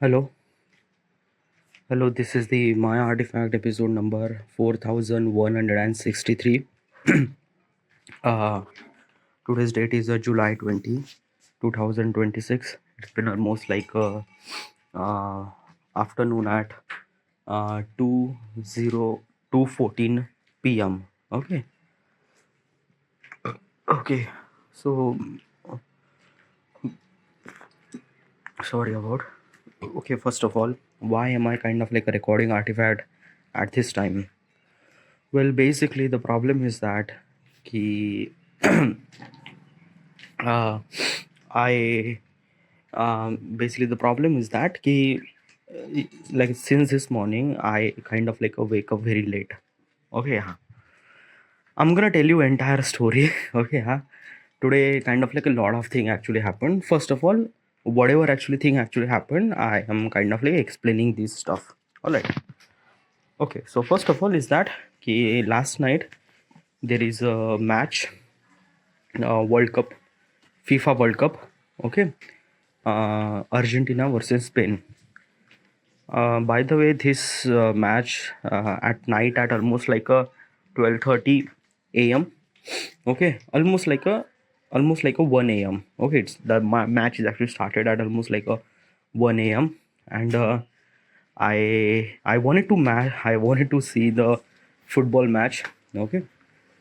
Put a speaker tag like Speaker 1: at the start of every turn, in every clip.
Speaker 1: Hello, hello. This is the Maya Artifact episode number 4163. uh, Today's date is July 20, 2026. It's been almost like uh, afternoon at 2:14 p.m. Okay, okay. So sorry about. Okay, first of all, why am I kind of like a recording artifact at this time? Well, basically, the problem is that ki, uh, I basically the problem is that ki, like since this morning I kind of like wake up very late. Okay, huh? I'm gonna tell you entire story. Okay, huh? Today kind of like a lot of thing actually happened. First of all, whatever actually thing actually happened, I am kind of like explaining this stuff. All right. Okay, so first of all is that ki, last night there is a match, World Cup, FIFA World Cup. Okay, Argentina versus Spain. By the way, this match at night at almost like a 12:30 a.m. Okay, almost like a 1 a.m. Okay, it's the match is actually started at almost like a 1 a.m. and I wanted to I wanted to see the football match. Okay,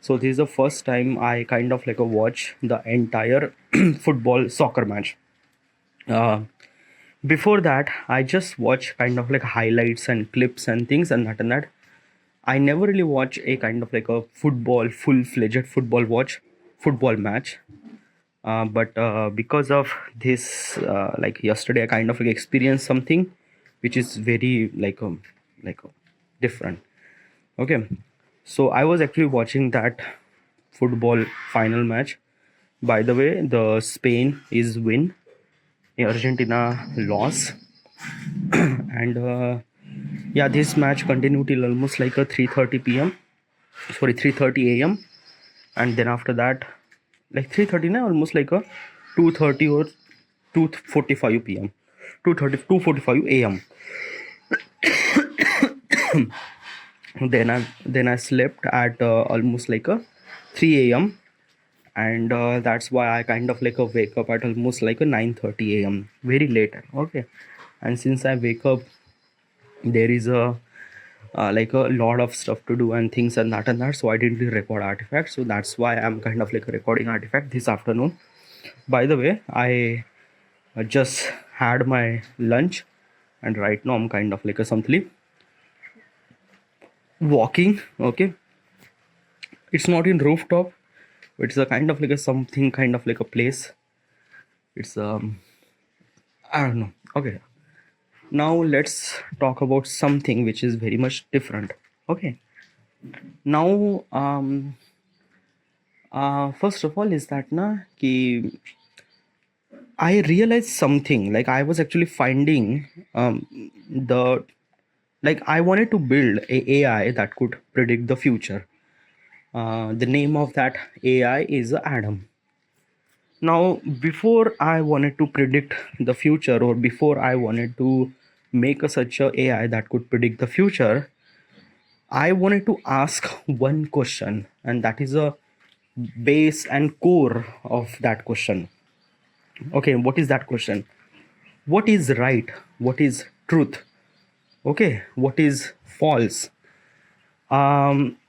Speaker 1: so this is the first time I kind of like a watch the entire football soccer match. Uh, Before that, I just watch kind of like highlights and clips and things and that and that. I never really watch a kind of like a football, full-fledged football match. But because of this, like yesterday, I kind of like experienced something which is very different. Okay, so I was actually watching that football final match. By the way, the Spain is win, Argentina loss, and yeah, this match continued till almost like a 3:30 p.m. Sorry, 3:30 a.m. And then after that, like 3:30 now, almost like a 2:30 or 2:45 p.m. 2:45 a.m. Then I slept at almost like a 3 a.m. and that's why I kind of like a wake up at almost like a 9:30 a.m. very late. Okay, and since I wake up, there is a like a lot of stuff to do and things and that, so I didn't record artifact, so that's why I'm kind of like recording artifact this afternoon. By the way, I just had my lunch and right now I'm kind of like a simply walking. Okay, it's not in rooftop, it's a kind of like a something kind of like a place. It's I don't know. Okay, now let's talk about something which is very much different. Okay, now first of all is that na ki I realized something, like I was actually finding the like I wanted to build a AI that could predict the future. The name of that AI is Adam. Now, before I wanted to predict the future, or before I wanted to make such a AI that could predict the future, I wanted to ask one question, and that is a base and core of that question. Okay, what is that question? What is right? What is truth? Okay, what is false?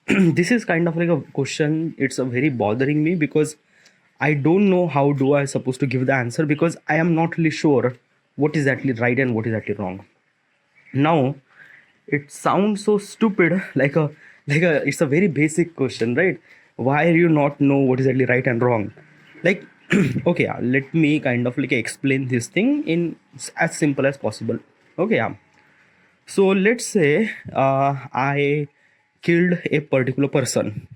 Speaker 1: This is kind of like a question. It's a very bothering me because I don't know how do I supposed to give the answer, because I am not really sure what is actually right and what is actually wrong. Now, it sounds so stupid, like a it's a very basic question, right? Why do you not know what is actually right and wrong? Like, okay, let me kind of like explain this thing in as simple as possible. Okay, so let's say I killed a particular person.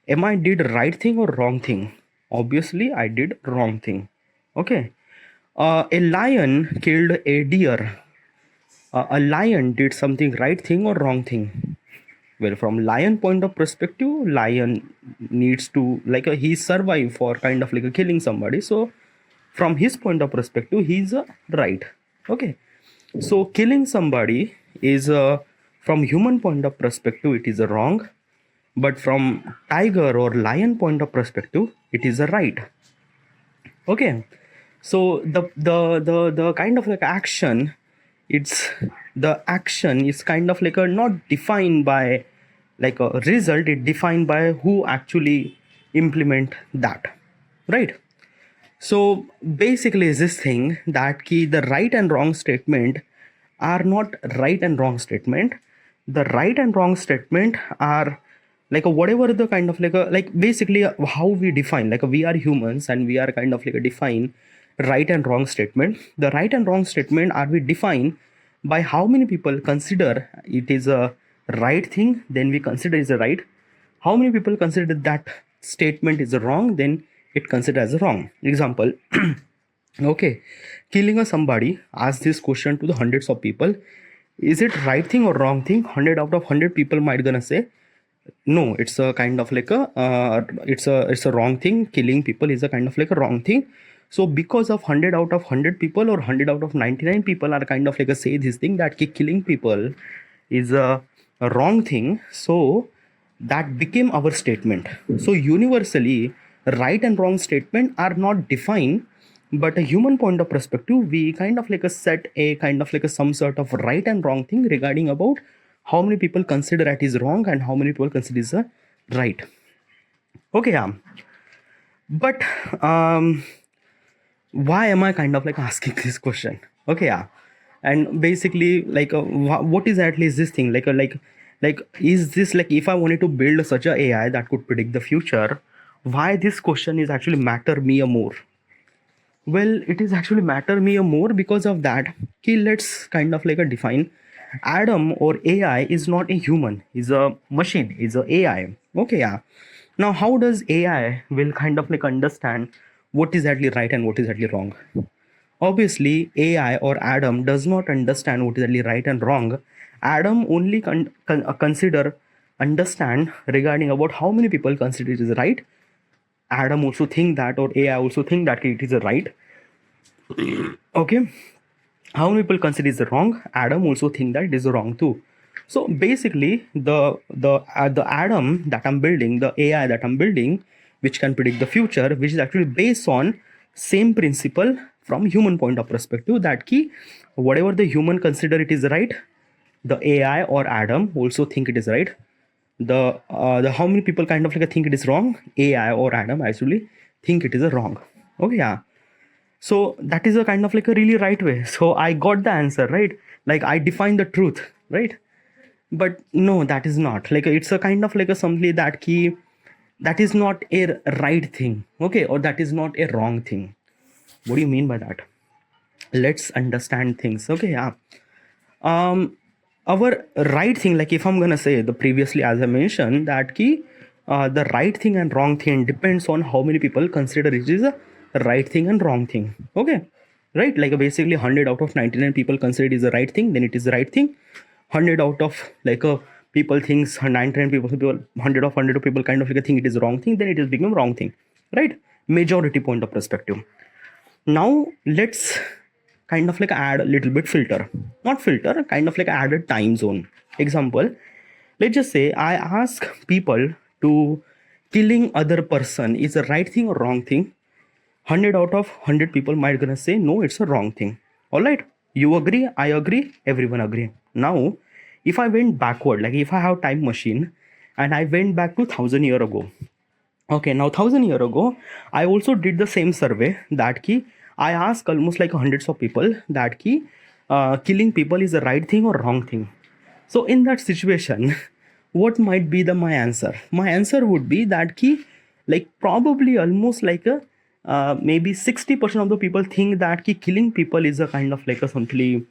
Speaker 1: Am I did right thing or wrong thing? Obviously, I did wrong thing. Okay. A lion killed a deer. A lion did something right thing or wrong thing? Well, from lion point of perspective, lion needs to he survive for kind of like a killing somebody. So from his point of perspective, he's right. Okay. So killing somebody is from human point of perspective, it is a wrong, but from tiger or lion point of perspective, it is a right. Okay, so the kind of like action, it's the action is kind of like a not defined by like a result, it defined by who actually implement that, right? So basically is this thing that key the right and wrong statement are not right and wrong statement. The right and wrong statement are like a whatever the kind of like a like basically how we define like we are humans and we are kind of like a define right and wrong statement. The right and wrong statement are we define by how many people consider it is a right thing, then we consider is a right. How many people consider that statement is a wrong, then it considered as a wrong. Example, okay, killing a somebody, ask this question to the hundreds of people, is it right thing or wrong thing? 100 out of 100 people might gonna say no, it's a kind of like a it's a wrong thing. Killing people is a kind of like a wrong thing. So because of 100 out of 100 people or 100 out of 99 people are kind of like a say this thing that killing people is a wrong thing, so that became our statement. So universally right and wrong statement are not defined, but a human point of perspective we kind of like a set a kind of like a some sort of right and wrong thing regarding about how many people consider that is wrong and how many people consider is right. Okay, yeah, but why am I kind of like asking this question? Okay, yeah, and basically like what is at least this thing like is this like if I wanted to build such a AI that could predict the future, why this question is actually matter me a more? Well, it is actually matter me a more because of that. Okay, let's kind of like a define Adam or AI is not a human, is a machine, is a AI. Okay, yeah. Now, how does AI will kind of like understand what is actually right and what is actually wrong? Obviously, AI or Adam does not understand what is actually right and wrong. Adam only consider understand regarding about how many people consider it is right. Adam also think that or AI also think that it is a right. Okay, how many people consider is wrong? Adam also think that it is wrong too. So basically the Adam that I'm building, the AI that I'm building, which can predict the future, which is actually based on same principle from human point of perspective, that key whatever the human consider it is right, the AI or Adam also think it is right. The how many people kind of like think it is wrong, AI or Adam actually think it is a wrong. Okay, yeah, so that is a kind of like a really right way. So I got the answer right, like I defined the truth, right? But no, that is not like it's a kind of like a something that key that is not a right thing, okay, or that is not a wrong thing. What do you mean by that? Let's understand things. Okay, yeah, our right thing, like if I'm gonna say the previously as I mentioned that key the right thing and wrong thing depends on how many people consider it is a right thing and wrong thing. Okay, right, like basically 100 out of 99 people consider it is the right thing, then it is the right thing. 100 out of like a people thinks 99 people 100 of 100 people kind of like think it is wrong thing, then it is become wrong thing, right? Majority point of perspective. Now let's kind of like add a little bit filter, not filter, kind of like add a time zone. Example, let's just say I ask people to killing other person is a right thing or wrong thing. 100 out of 100 people might gonna say no, it's a wrong thing. All right, you agree, I agree, everyone agree. Now if I went backward, like if I have time machine and I went back to 1000 year ago. Okay, now 1000 year ago, I also did the same survey that key I asked almost like hundreds of people that key killing people is the right thing or wrong thing. So in that situation, what might be the my answer? My answer would be that key like probably almost like a maybe 60% of the people think that key killing people is a kind of like a something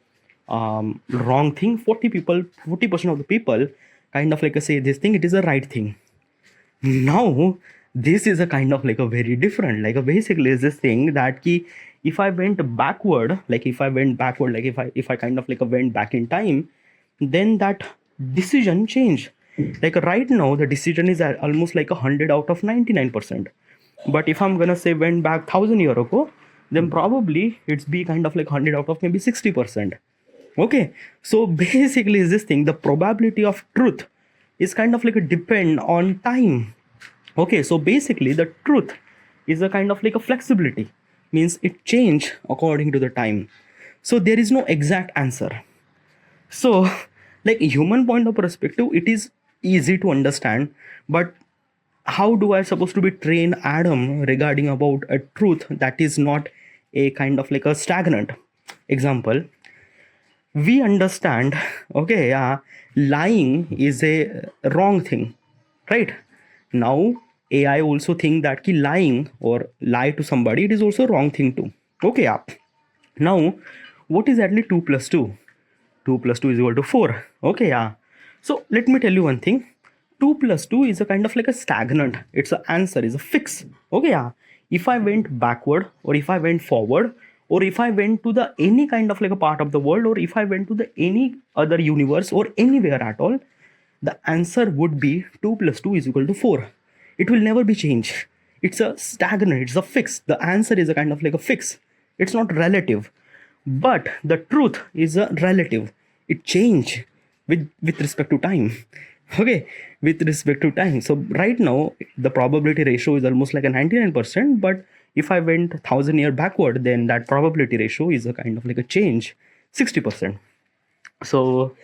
Speaker 1: wrong thing. 40% of the people kind of like a say this thing it is a right thing. Now this is a kind of like a very different like a basically is this thing that key if I went backward, like if I went backward, like if I kind of like went back in time, then that decision changed. Like right now the decision is almost like 100 out of 99%. But if I'm gonna say went back 1000 year ago, then probably it's be kind of like 100 out of maybe 60%. Okay, so basically is this thing, the probability of truth is kind of like a depend on time. Okay, so basically the truth is a kind of like a flexibility, means it change according to the time. So there is no exact answer. So like human point of perspective, it is easy to understand, but how do I supposed to be train Adam regarding about a truth that is not a kind of like a stagnant? Example, we understand, okay, lying is a wrong thing, right? Now AI also think that ki lying or lie to somebody, it is also a wrong thing too. Okay, yeah. Now what is actually 2 plus 2? 2 plus 2 is equal to 4. Okay, yeah. So let me tell you one thing. 2 plus 2 is a kind of like a stagnant. It's an answer, is a fix. Okay, yeah. If I went backward or if I went forward or if I went to the any kind of like a part of the world or if I went to the any other universe or anywhere at all, the answer would be 2 plus 2 is equal to 4. It will never be changed. It's a stagnant, it's a fix. The answer is a kind of like a fix. It's not relative. But the truth is a relative. It change with respect to time. Okay, with respect to time. So right now the probability ratio is almost like a 99%, but if I went 1,000 years backward, then that probability ratio is a kind of like a change 60%. So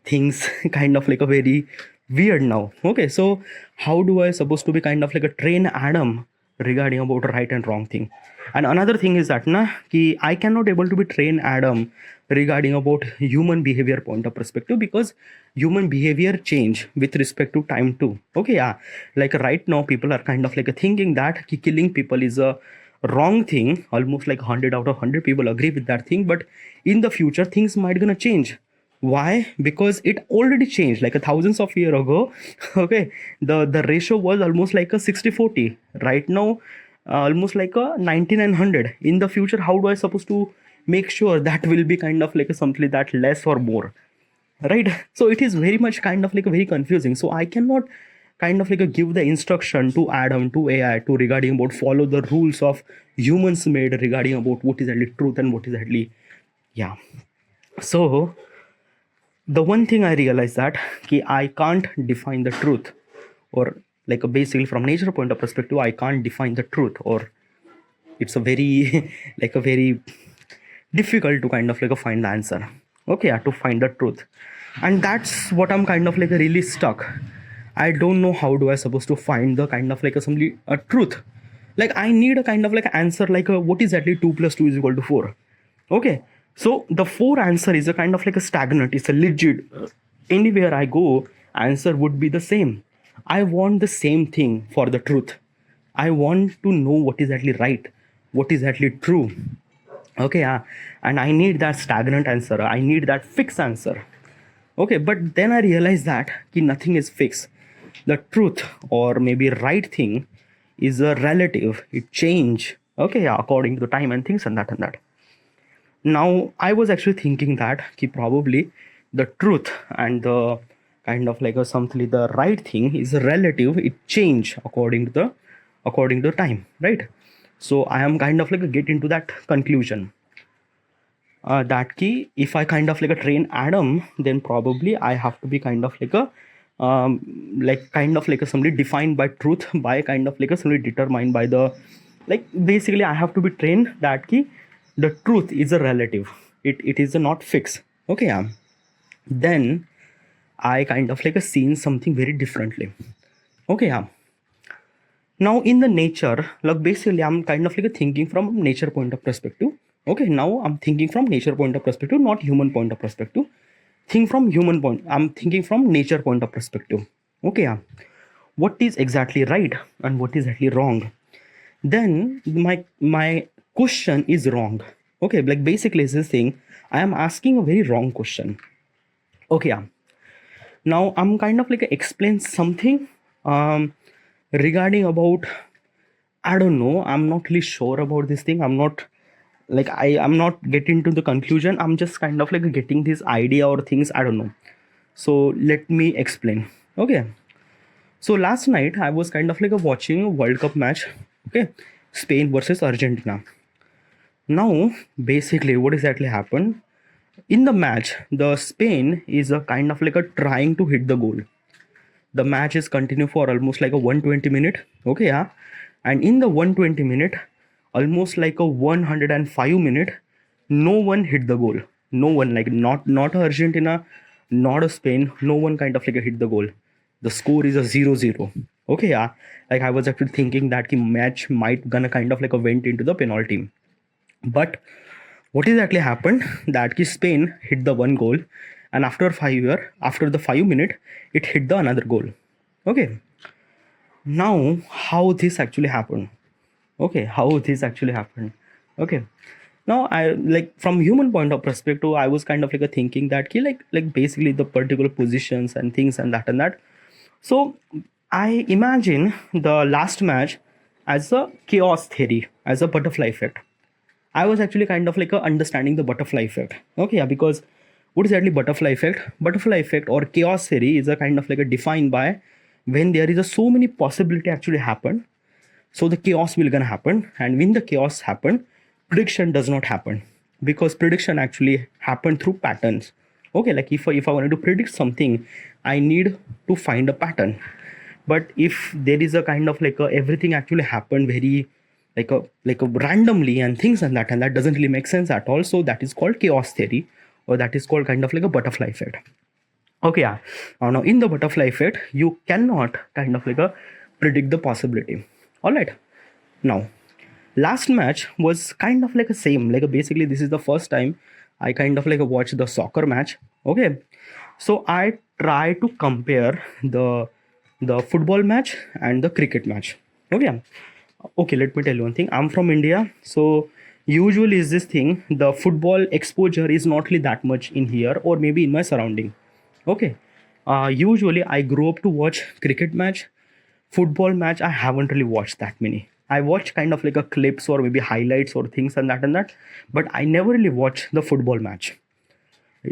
Speaker 1: things kind of like a very weird now. Okay, so how do I supposed to be kind of like a train Adam regarding about right and wrong thing? And another thing is that ki I cannot able to be train Adam regarding about human behavior point of perspective, because human behavior change with respect to time too. Okay, yeah, like right now people are kind of like thinking that ki killing people is a wrong thing. Almost like 100 out of 100 people agree with that thing, but in the future things might gonna change. Why? Because it already changed like a thousands of year ago. Okay, the ratio was almost like a 60-40. Right now almost like a 9900. In the future, how do I supposed to make sure that will be kind of like a something that less or more, right? So it is very much kind of like a very confusing. So I cannot kind of like a give the instruction to Adam, to AI, to regarding about follow the rules of humans made regarding about what is actually truth and what is actually, yeah. So the one thing I realized that ki I can't define the truth, or like a basically from nature point of perspective, I can't define the truth, or it's a very like a very difficult to kind of like a find the answer. Okay, yeah, to find the truth. And that's what I'm kind of like a really stuck. I don't know how do I supposed to find the kind of like a truth. Like I need a kind of like answer like a, what is actually 2 plus 2 is equal to 4. Okay, so the 4 answer is a kind of like a stagnant. It's a legit. Anywhere I go, answer would be the same. I want the same thing for the truth. I want to know what is actually right, what is actually true. Okay, yeah, and I need that stagnant answer. I need that fixed answer. Okay, but then I realized that nothing is fixed. The truth or maybe right thing is a relative. It change. Okay, yeah, according to the time and things and that and that. Now I was actually thinking that probably the truth and the kind of like a something the right thing is a relative. It change according to the time, right? So I am kind of like a get into that conclusion. That key, if I kind of like a train Adam, then probably I have to be kind of like a like kind of like a somebody defined by truth, by kind of like a somebody determined by the, like basically I have to be trained that key the truth is a relative. It is a not fixed. Okay, yeah. Then I kind of like a seen something very differently. Okay, yeah. Now in the nature, like basically I'm kind of like a thinking from nature point of perspective. Okay, now I'm thinking from nature point of perspective, not human point of perspective. Think from human point, I'm thinking from nature point of perspective. Okay, yeah. What is exactly right and what is actually wrong? Then my question is wrong. Okay, like basically it's this thing, I am asking a very wrong question. Okay, yeah. Now I'm kind of like explain something regarding about, I don't know, I'm not really sure about this thing. I'm not like I'm not getting to the conclusion. I'm just kind of like getting this idea or things, I don't know. So let me explain. Okay, so last night I was kind of like watching a World Cup match. Okay, Spain versus Argentina. Now basically what exactly happened, In the match, the Spain is a kind of like a trying to hit the goal. The match is continue for almost like a 120 minute. Okay, yeah. And in the 120 minute, almost like a 105 minute, no one hit the goal. No one, like not Argentina, not a Spain, no one kind of like a hit the goal. The score is a 0-0. Okay, yeah. Like I was actually thinking that the match might gonna kind of like a went into the penalty. But what exactly happened that ki Spain hit the one goal, and after the 5 minute, it hit the another goal. Okay, now how this actually happened? Okay, how this actually happened? Okay, now I, like from human point of perspective, I was kind of like a thinking that ki like basically the particular positions and things and that and that. So I imagine the last match as a chaos theory, as a butterfly effect. I was actually kind of like understanding the butterfly effect. Okay, yeah, because what is exactly butterfly effect? Butterfly effect or chaos theory is a kind of like a defined by when there is a so many possibility actually happen. So the chaos will gonna happen, and when the chaos happen, prediction does not happen because prediction actually happen through patterns. Okay, like if I wanted to predict something, I need to find a pattern. But if there is a kind of like a, everything actually happened very like a randomly and things and that doesn't really make sense at all, so that is called chaos theory, or that is called kind of like a butterfly effect. Okay, yeah. Now in the butterfly effect, you cannot kind of like a predict the possibility. All right. Now last match was kind of like a same, like a, basically this is the first time I kind of like a watch the soccer match. Okay, so I try to compare the football match and the cricket match. Okay, okay, let me tell you one thing. I'm from India, so usually is this thing, the football exposure is not really that much in here or maybe in my surrounding. Okay, usually I grew up to watch cricket match. Football match I haven't really watched that many. I watch kind of like a clips or maybe highlights or things and that, but I never really watched the football match.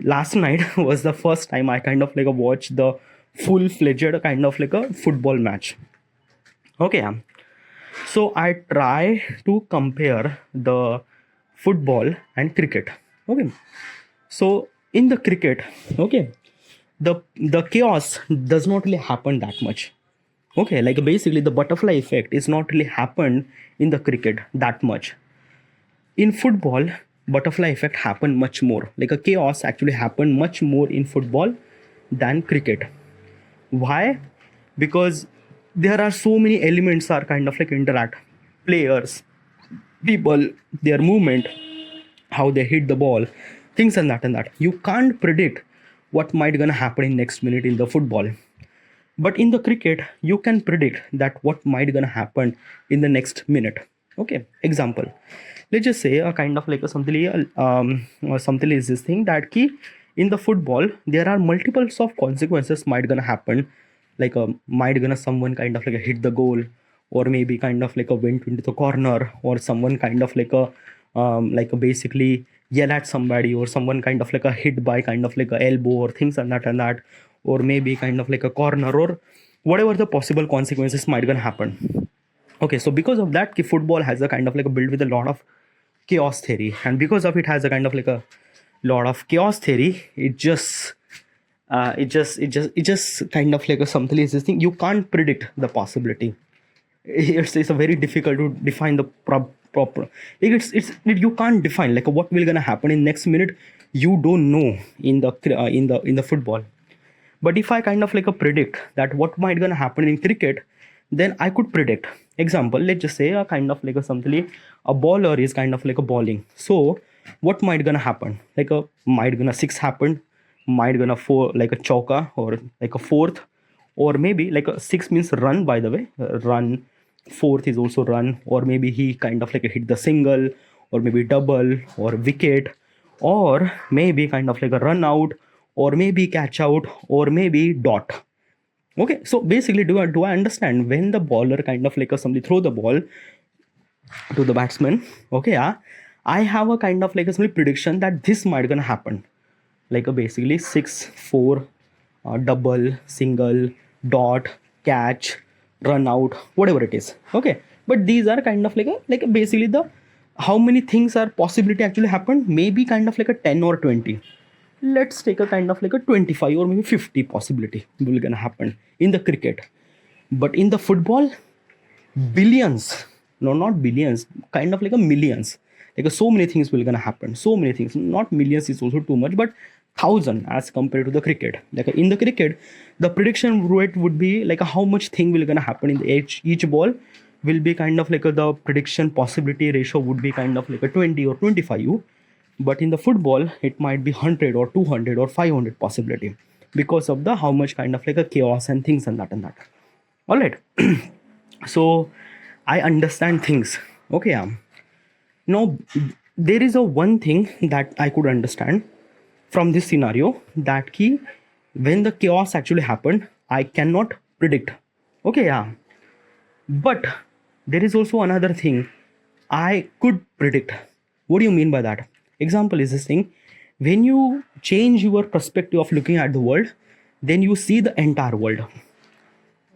Speaker 1: Last night was the first time I kind of like a watched the full-fledged kind of like a football match. Okay, so I try to compare the football and cricket. Okay, so in the cricket, okay, the chaos does not really happen that much. Okay, like basically the butterfly effect is not really happened in the cricket that much. In football, butterfly effect happened much more. Like a chaos actually happened much more in football than cricket. Why? Because there are so many elements are kind of like interact. Players, people, their movement, how they hit the ball, things and that. You can't predict what might gonna happen in next minute in the football. But in the cricket, you can predict that what might gonna happen in the next minute. Okay, example. Let's just say a kind of like a something or something is this thing that key in the football there are multiples of consequences might gonna happen, like a might gonna someone kind of like a hit the goal, or maybe kind of like a went into the corner, or someone kind of like a basically yell at somebody, or someone kind of like a hit by kind of like a elbow or things and that, or maybe kind of like a corner, or whatever the possible consequences might gonna happen. Okay, so because of that, football has a kind of like a build with a lot of chaos theory, and because of it has a kind of like a lot of chaos theory, it just kind of like a something is this thing, you can't predict the possibility. It's a very difficult to define the proper, like you can't define like what will gonna happen in next minute. You don't know in the in the football. But if I kind of like a predict that what might gonna happen in cricket, then I could predict. Example, let's just say a kind of like a something, a bowler is kind of like a bowling. So what might gonna happen? Like a might gonna six happen, might gonna four like a choka or like a fourth, or maybe like a six means run, by the way, run. Fourth is also run, or maybe he kind of like hit the single, or maybe double, or wicket, or maybe kind of like a run out, or maybe catch out, or maybe dot. Okay, so basically, do I understand when the bowler kind of like a somebody throw the ball to the batsman? Okay, yeah, I have a kind of like a somebody prediction that this might gonna happen, like a basically six, four, double, single, dot, catch, run out, whatever it is. Okay, but these are kind of like a basically the how many things are possibility actually happened? Maybe kind of like a 10 or 20. Let's take a kind of like a 25 or maybe 50 possibility will gonna happen in the cricket. But in the football, billions, no, not billions, kind of like a millions, like so many things will gonna happen, so many things, not millions is also too much, but thousand as compared to the cricket. Like in the cricket, the prediction rate would be like how much thing will gonna happen in the each ball will be kind of like the prediction possibility ratio would be kind of like a 20 or 25. But in the football it might be 100 or 200 or 500 possibility, because of the how much kind of like a chaos and things and that. All right. So I understand things. Okay. Now there is a one thing that I could understand from this scenario, that key when the chaos actually happened, I cannot predict. Okay. But there is also another thing I could predict. What do you mean by that? Example is this thing: when you change your perspective of looking at the world, then you see the entire world.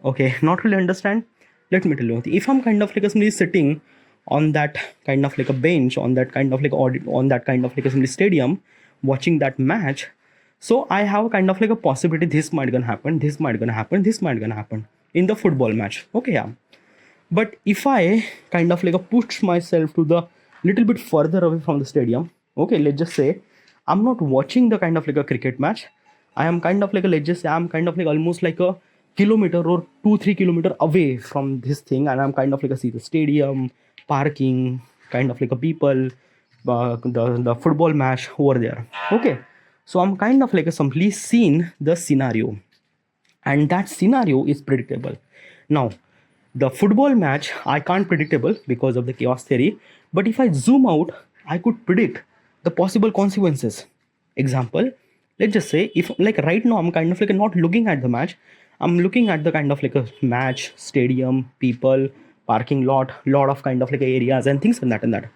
Speaker 1: Okay, not really understand. Let me tell you, if I'm kind of like somebody sitting on that kind of like a bench, on that kind of like on that kind of like a somebody stadium, watching that match, so I have kind of like a possibility this might gonna happen, this might gonna happen, this might gonna happen in the football match. Okay, but if I kind of like a push myself to the little bit further away from the stadium, okay, let's just say I'm not watching the kind of like a cricket match. I am kind of like a, let's just say I'm kind of like almost like a kilometer or 2-3 kilometer away from this thing, and I'm kind of like a see the stadium, parking, kind of like a people, the football match over there. Okay, so I'm kind of like a simply seen the scenario, and that scenario is predictable. Now the football match I can't predictable because of the chaos theory, but if I zoom out, I could predict the possible consequences. Example, let's just say if like right now I'm kind of like not looking at the match, I'm looking at the kind of like a match, stadium, people, parking lot of kind of like areas and things and that.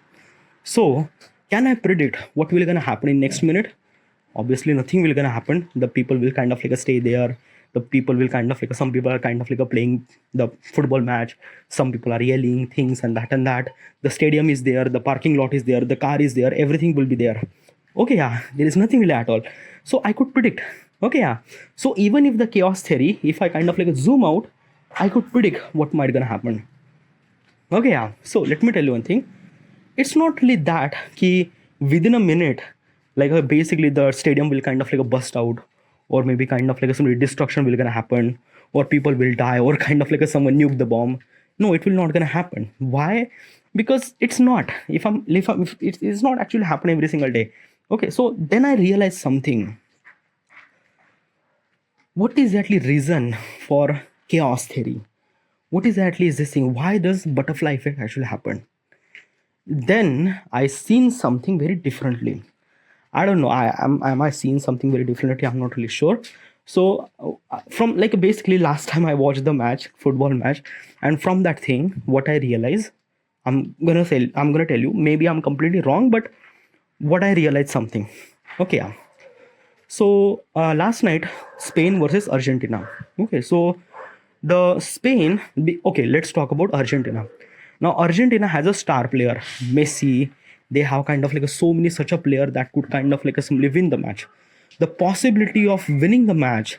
Speaker 1: So can I predict what will gonna happen in next minute? Obviously nothing will gonna happen. The people will kind of like stay there. The people will kind of like, some people are kind of like playing the football match, some people are yelling things and that. The stadium is there, the parking lot is there, the car is there, everything will be there. Okay, there is nothing really at all. So I could predict. Okay, so even if the chaos theory, if I kind of like zoom out, I could predict what might gonna happen. Okay, so let me tell you one thing. It's not really that key within a minute, like basically the stadium will kind of like bust out, or maybe kind of like some destruction will gonna happen, or people will die, or kind of like someone nuke the bomb. No, it will not gonna happen. Why? Because it's not. If it's not actually happening every single day. Okay, so then I realized something. What is actually reason for chaos theory? What is actually this thing? Why does butterfly effect actually happen? Then I seen something very differently. I don't know. Am I seeing something very differently? I'm not really sure. So from like basically last time I watched the match, football match, and from that thing, what I realized, I'm gonna tell you. Maybe I'm completely wrong, but what I realized something. Okay, so last night, Spain versus Argentina. Okay, so the Spain. Okay, let's talk about Argentina. Now Argentina has a star player, Messi. They have kind of like so many such a player that could kind of like simply win the match. The possibility of winning the match,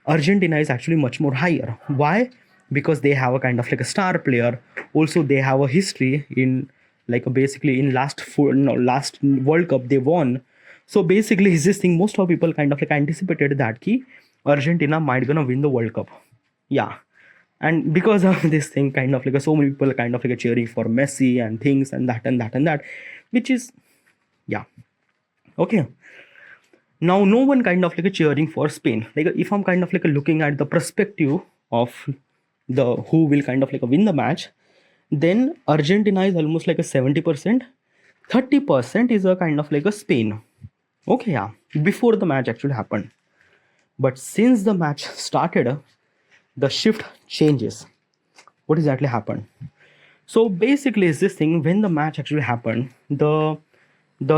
Speaker 1: Argentina is actually much more higher. Why? Because they have a kind of like a star player. Also, they have a history in like basically in last World Cup they won. So basically, is this thing most of people kind of like anticipated that key Argentina might gonna win the World Cup. Yeah, and because of this thing, kind of like so many people kind of like cheering for Messi and things and that, which is yeah, okay. Now no one kind of like cheering for Spain. Like if I'm kind of like looking at the perspective of the who will kind of like win the match, then Argentina is almost like a 70%. 30% is a kind of like a Spain. Okay, before the match actually happened. But since the match started, the shift changes. What exactly happened? So basically, is this thing when the match actually happened, the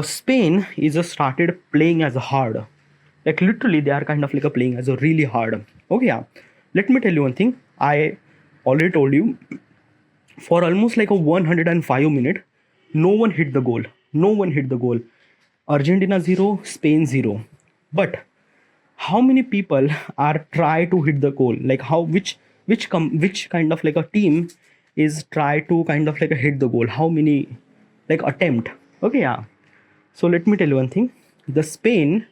Speaker 1: Spain is just started playing as a hard, like literally they are kind of like playing as a really hard. Okay, let me tell you one thing. I already told you, for almost like a 105 minute, No one hit the goal. No one hit the goal. Argentina 0, Spain 0. But how many people are try to hit the goal? Like how which kind of like a team is try to kind of like a hit the goal? How many like attempt? Okay, yeah. So let me tell you one thing. The Spain,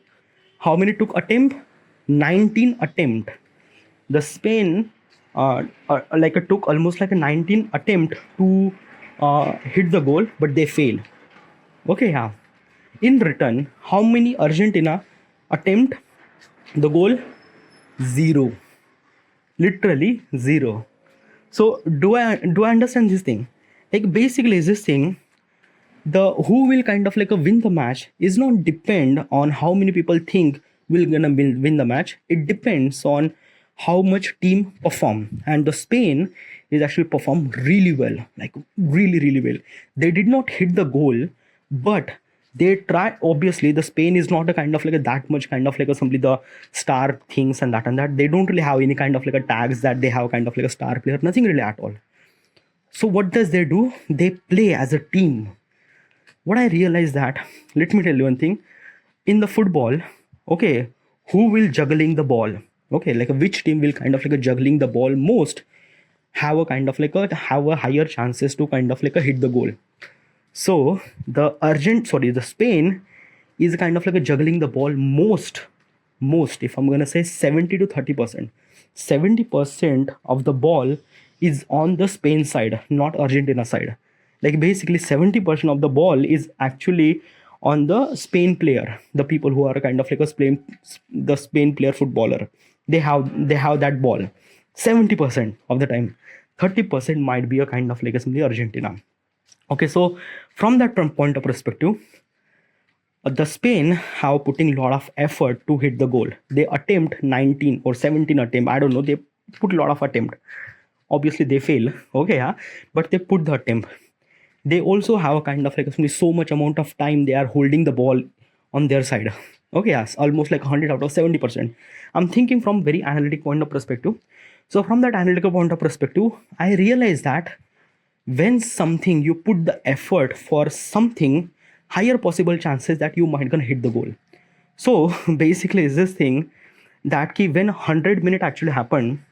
Speaker 1: how many took attempt? 19 attempt. The Spain like took almost like a 19 attempt to hit the goal, but they fail. Okay, yeah. In return, how many Argentina attempt the goal? Zero. Literally zero. So do I understand this thing? Like basically this thing, the who will kind of like a win the match is not depend on how many people think will gonna win the match. It depends on how much team perform, and the Spain is actually perform really well, like really well. They did not hit the goal, but they try. Obviously the Spain is not a kind of like a that much kind of like a simply the star things and that they don't really have any kind of like a tags that they have kind of like a star player, nothing really at all. So what does they do? They play as a team. What I realized that, let me tell you one thing, in the football, okay, who will juggling the ball? Okay, like which team will kind of like a juggling the ball most have a kind of like a have a higher chances to kind of like a hit the goal. So the Spain is kind of like a juggling the ball most, if I'm gonna say 70 to 30%. 70% of the ball is on the Spain side, not Argentina side. Like basically 70% of the ball is actually on the Spain player, the people who are kind of like a Spain player footballer. They have that ball 70% of the time. 30% might be a kind of like a simply Argentina. Okay, so from that point of perspective, the Spain have putting a lot of effort to hit the goal. They attempt 19 or 17 attempt. I don't know. They put a lot of attempt. Obviously they fail. Okay, yeah, but they put the attempt. They also have a kind of like so much amount of time they are holding the ball on their side. Okay, yes, almost like 100 out of 70%. I'm thinking from very analytic point of perspective. So from that analytical point of perspective, I realize that when something you put the effort for something, higher possible chances that you might gonna hit the goal. So basically is this thing that when 100 minute actually happened,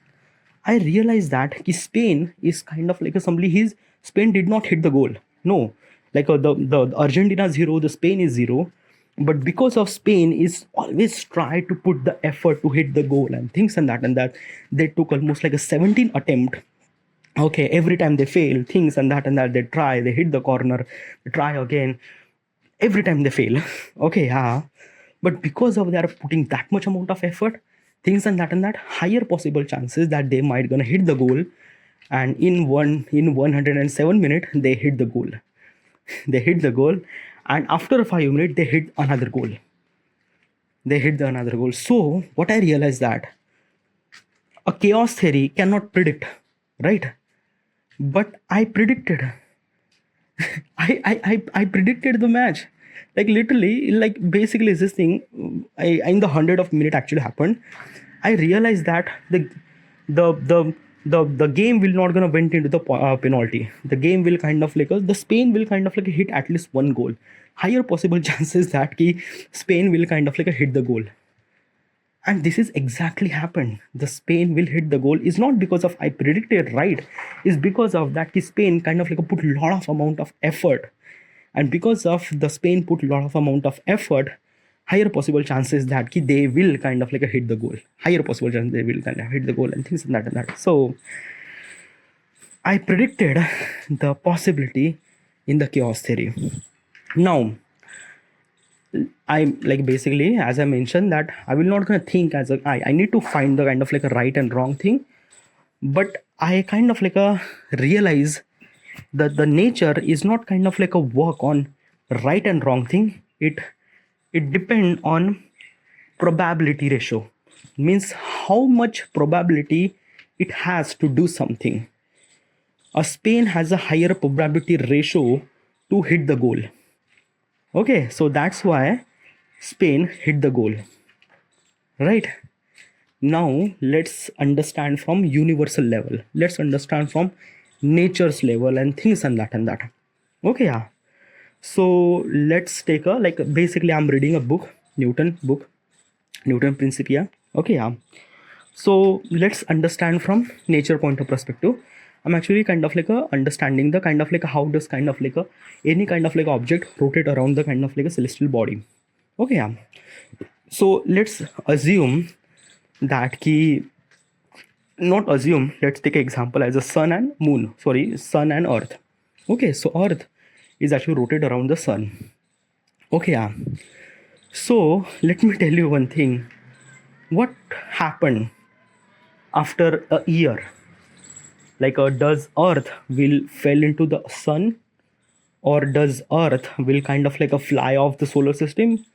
Speaker 1: I realized that Spain is kind of like a somebody his Spain did not hit the goal. No, like the Argentina 0, the Spain is 0, but because of Spain is always try to put the effort to hit the goal and things and that they took almost like a 17 attempt. Okay, every time they fail things and that they try, they hit the corner, they try again, every time they fail. Okay, yeah, but because of they are putting that much amount of effort, things and that higher possible chances that they might gonna hit the goal, and in 107 minutes they hit the goal. They hit the goal, and after 5 minutes they hit another goal. So what I realized that a chaos theory cannot predict, right? But I predicted. I predicted the match. Like literally, like basically this thing, in the 100 of minute actually happened. I realized that the game will not gonna went into the penalty. The game will kind of like the Spain will kind of like hit at least one goal. Higher possible chances that Spain will kind of like hit the goal. And this is exactly happened. The Spain will hit the goal is not because of I predicted right, is because of that Spain kind of like put a lot of amount of effort, and because of the Spain put a lot of amount of effort, higher possible chances that they will kind of like hit the goal. Higher possible chance they will kind of hit the goal and things like that. So I predicted the possibility in the chaos theory. Now I like basically as I mentioned that I will not gonna think as a I need to find the kind of like a right and wrong thing, but I kind of like realize that the nature is not kind of like a work on right and wrong thing. It depend on probability ratio, means how much probability it has to do something. A Spain has a higher probability ratio to hit the goal. Okay, so that's why Spain hit the goal. Right? Now let's understand from universal level. Let's understand from nature's level and things and that. Okay, yeah. So let's take a, like, basically I'm reading a book, Newton Principia. Okay, yeah. So let's understand from nature point of perspective. I'm actually kind of like a understanding the kind of like how does kind of like a any kind of like object rotate around the kind of like a celestial body. Okay, yeah. So let's assume that key, not assume, let's take an example as a sun and moon, sorry, sun and earth. Okay, so earth is actually rotated around the sun. Okay, yeah. So let me tell you one thing. What happened after a year? Like, does earth will fell into the sun, or does earth will kind of like a fly off the solar system,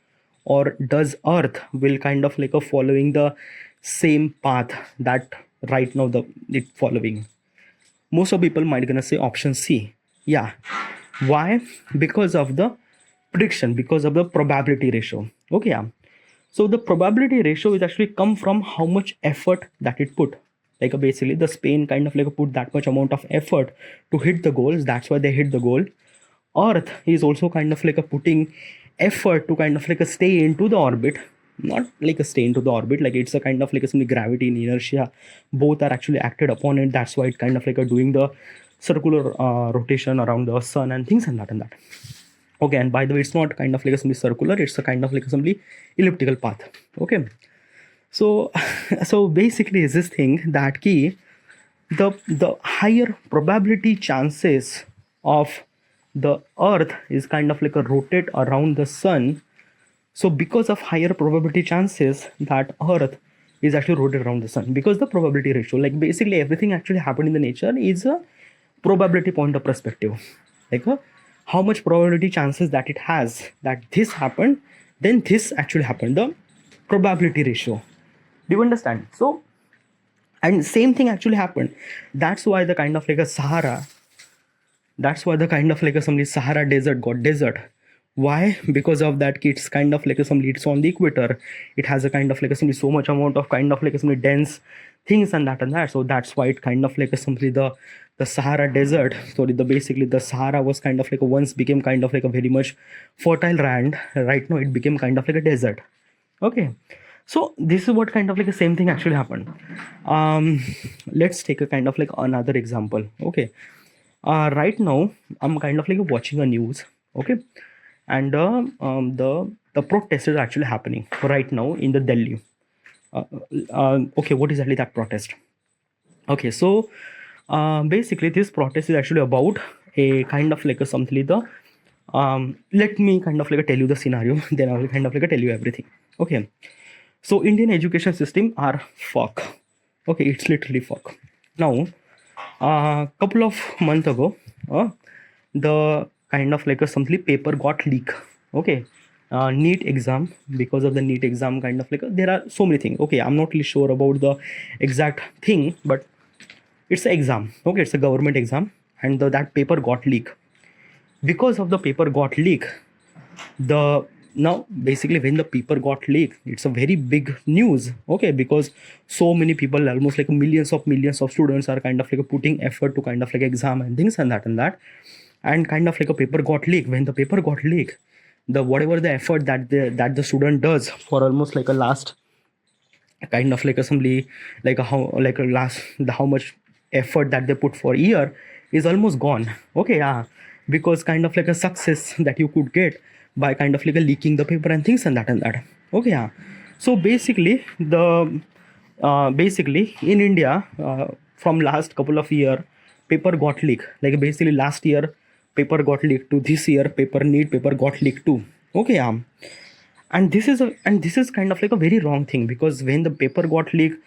Speaker 1: or does earth will kind of like a following the same path that right now the it following? Most of people might gonna say option C. Yeah. Why? Because of the prediction, because of the probability ratio. Okay, yeah. So the probability ratio is actually come from how much effort that it put. Like, basically the Spain kind of like put that much amount of effort to hit the goals. That's why they hit the goal. Earth is also kind of like a putting effort to kind of like a stay into the orbit. Not like a stay into the orbit, like it's a kind of like a some gravity and inertia. Both are actually acted upon it. That's why it kind of like a doing the circular rotation around the sun and things and that and that. Okay, and by the way, it's not kind of like a simply circular, it's a kind of like a simply elliptical path. Okay, so so basically is this thing that key, the higher probability chances of the earth is kind of like a rotate around the sun. So because of higher probability chances that earth is actually rotated around the sun, because the probability ratio, like basically everything actually happened in the nature is a probability point of perspective. Like, how much probability chances that it has that this happened, then this actually happened, the probability ratio. Do you understand? So, and same thing actually happened. That's why the kind of like a Sahara, that's why the kind of like a some Sahara desert got desert. Why? Because of that it's kind of like a some it's on the equator. It has a kind of like a so much amount of kind of like a some dense things and that and that. So that's why it kind of like a simply the Sahara desert. So the basically the Sahara was kind of like a once became kind of like a very much fertile land. Right now it became kind of like a desert. Okay. So this is what kind of like the same thing actually happened. Let's take a kind of like another example. Okay. Right now I'm kind of like watching a news. Okay, and the protest is actually happening right now in the Delhi. Okay, what is actually that protest? Okay, so basically this protest is actually about a kind of like a something the let me kind of like tell you the scenario, then I will kind of like tell you everything. Okay, so Indian education system are fuck. Okay, it's literally fuck. Now, couple of months ago, the kind of like a something paper got leak. Okay, NEET exam, because of the NEET exam kind of like there are so many things. Okay, I'm not really sure about the exact thing, but it's an exam. Okay, it's a government exam, and that paper got leak. Because of the paper got leak, the now basically when the paper got leaked, it's a very big news. Okay, because so many people, almost like millions of students are kind of like putting effort to kind of like exam and things and that, and kind of like a paper got leaked. When the paper got leaked, the whatever the effort that the student does for almost like a last kind of like assembly, like a how like a last the how much effort that they put for a year is almost gone. Okay, yeah, because kind of like a success that you could get by kind of like a leaking the paper and things and that. Okay, yeah. So basically the basically in India, from last couple of year, paper got leaked. Like basically last year paper got leaked to this year NEET paper got leaked too. Okay, yeah. And this is kind of like a very wrong thing, because when the paper got leaked,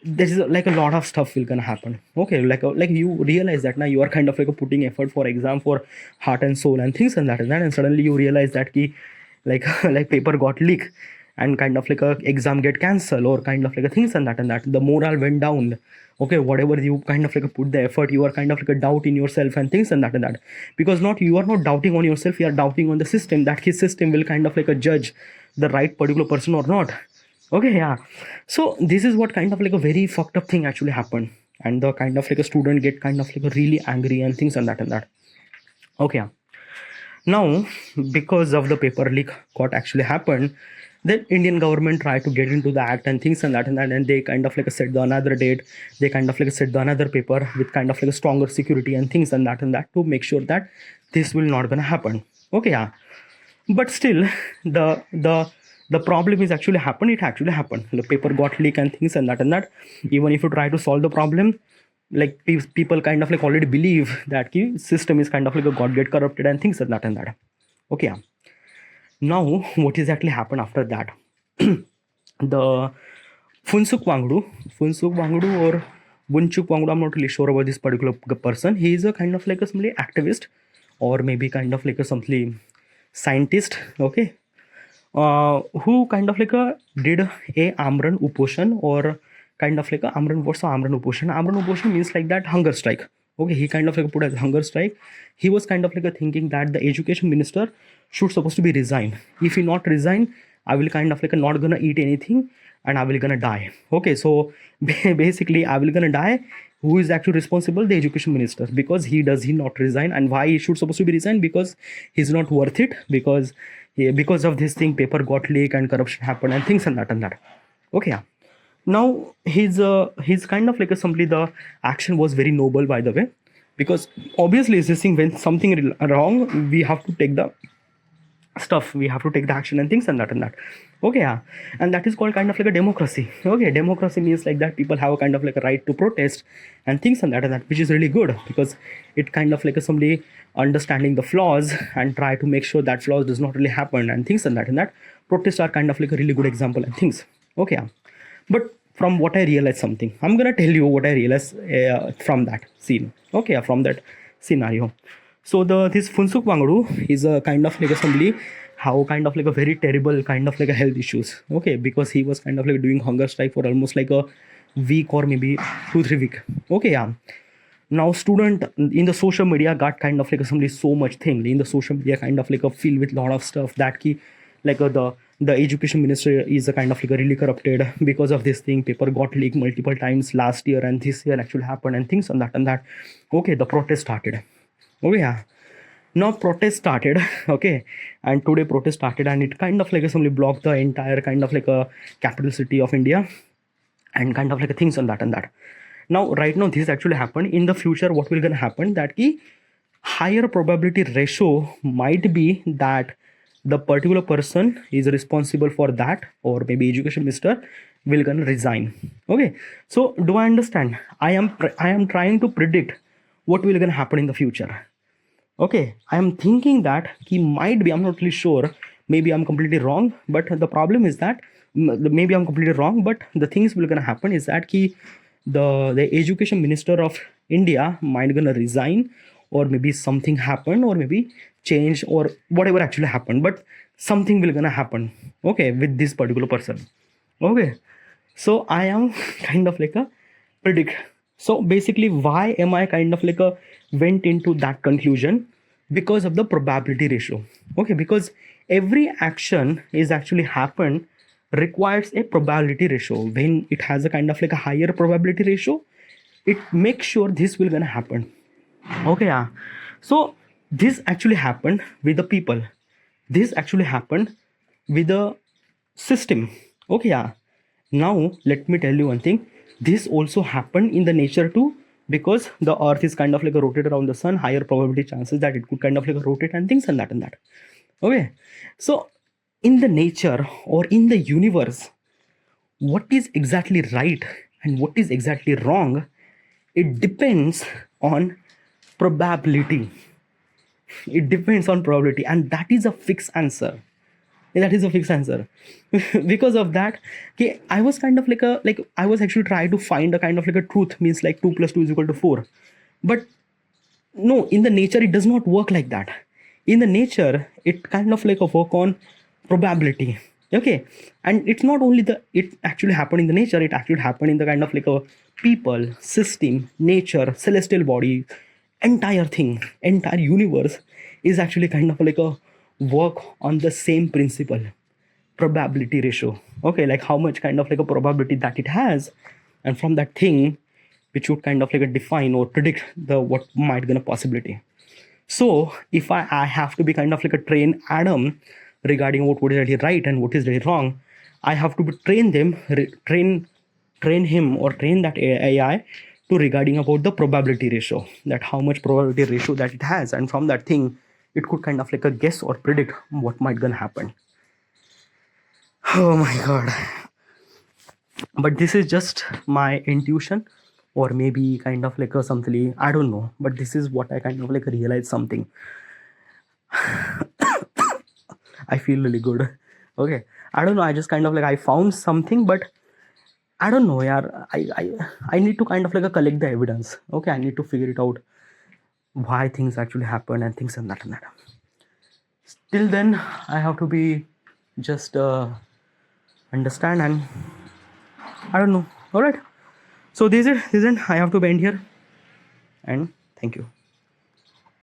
Speaker 1: there is like a lot of stuff will gonna happen. Okay, like you realize that now you are kind of like putting effort for exam for heart and soul and things and that, and suddenly you realize that ki, like like paper got leaked and kind of like a exam get cancelled or kind of like a things and that the morale went down. Okay, whatever you kind of like put the effort, you are kind of like a doubt in yourself and things and that, because not you are not doubting on yourself, you are doubting on the system, that his system will kind of like a judge the right particular person or not. Okay, yeah. So this is what kind of like a very fucked up thing actually happened, and the kind of like a student get kind of like a really angry and things and that. Okay, yeah. Now, because of the paper leak what actually happened, then Indian government tried to get into the act and things and that and that, and they kind of like set the another date. They kind of like set the another paper with kind of like a stronger security and things and that to make sure that this will not gonna happen. Okay, yeah. But still, the problem is actually happened. It actually happened. The paper got leaked and things and that and that. Even if you try to solve the problem, like people kind of like already believe that the system is kind of like a god get corrupted and things and that and that. Okay, yeah. Now, what exactly happened after that? The Funsuk Wangdu or Bunchuk Wangdu, I'm not really sure about this particular person. He is a kind of like a somebody activist, or maybe kind of like a something scientist, okay, who kind of like a did a Amran Uposhan, or kind of like a Amran, what's the Amran Uposhan? Amran Uposhan means like that hunger strike. Okay, he kind of like put as hunger strike. He was kind of like a thinking that the education minister should supposed to be resign. If he not resign, I will kind of like a not gonna eat anything and I will gonna die. Okay, so basically I will gonna die. Who is actually responsible? The education minister, because he not resign. And why he should supposed to be resign? Because he's not worth it, because because of this thing paper got leaked and corruption happened and things and that. Okay, yeah. Now his kind of like a simply the action was very noble, by the way, because obviously this thing, when something wrong, we have to take the stuff, we have to take the action and things and that. Okay, yeah. And that is called kind of like a democracy. Okay, democracy means like that people have a kind of like a right to protest and things and that, which is really good, because it kind of like a somebody understanding the flaws and try to make sure that flaws does not really happen and things and that protests are kind of like a really good example and things. Okay, yeah. But from what I realized, something I'm gonna tell you what I realized from that scene. Okay, yeah, from that scenario. So this Funsuk Wangdu is a kind of like a somebody how kind of like a very terrible kind of like a health issues. Okay, because he was kind of like doing hunger strike for almost like a week or maybe 2-3 week. Okay, yeah. Now student in the social media got kind of like somebody so much thing in the social media, kind of like a filled with lot of stuff that key like the education minister is a kind of like a really corrupted because of this thing. Paper got leaked multiple times last year and this year actually happened and things and that. Okay, the protest started. Oh yeah. Now protest started. Okay, and today protest started, and it kind of like somebody blocked the entire kind of like a capital city of India and kind of like a things on that. Now right now this actually happened. In the future what will gonna happen, that ki higher probability ratio might be that the particular person is responsible for that, or maybe education minister will gonna resign. Okay, so do I understand? I am trying to predict what will gonna happen in the future. Okay, I am thinking that he might be, I'm not really sure, maybe I'm completely wrong, but the problem is that maybe I'm completely wrong, but the things will gonna happen is that the education minister of India might gonna resign, or maybe something happen, or maybe change, or whatever actually happened, but something will gonna happen, okay, with this particular person. Okay, so I am kind of like a predict. So basically why am I kind of like a went into that conclusion? Because of the probability ratio. Okay, because every action is actually happen requires a probability ratio. When it has a kind of like a higher probability ratio, it makes sure this will gonna happen. Okay, yeah. So this actually happened with the people, this actually happened with the system. Okay, yeah. Now let me tell you one thing, this also happened in the nature too, because the earth is kind of like a rotate around the sun, higher probability chances that it could kind of like a rotate and things and that. Okay, so in the nature or in the universe, what is exactly right and what is exactly wrong, it depends on probability. It depends on probability, and that is a fixed answer. That is a fixed answer. Because of that, okay, I was kind of like I was actually trying to find a kind of like a truth, means like 2 plus 2 is equal to 4. But no, in the nature it does not work like that. In the nature it kind of like a work on probability. Okay, and it's not only the it actually happened in the nature, it actually happened in the kind of like a people, system, nature, celestial body, entire thing, entire universe is actually kind of like a work on the same principle, probability ratio. Okay, like how much kind of like a probability that it has, and from that thing which would kind of like a define or predict the what might gonna possibility. So if I have to be kind of like a train Adam regarding what is really right and what is really wrong, I have to train train him or train that AI to regarding about the probability ratio, that how much probability ratio that it has, and from that thing it could kind of like a guess or predict what might gonna happen. Oh my god. But this is just my intuition, or maybe kind of like a something, I don't know, but this is what I kind of like realized something. I feel really good. Okay, I don't know, I just kind of like I found something, but I don't know, yeah. I need to kind of like collect the evidence. Okay, I need to figure it out why things actually happen and things and that and that. Till then, I have to be just understand, and I don't know. All right. So this is it. I have to bend here, and thank you.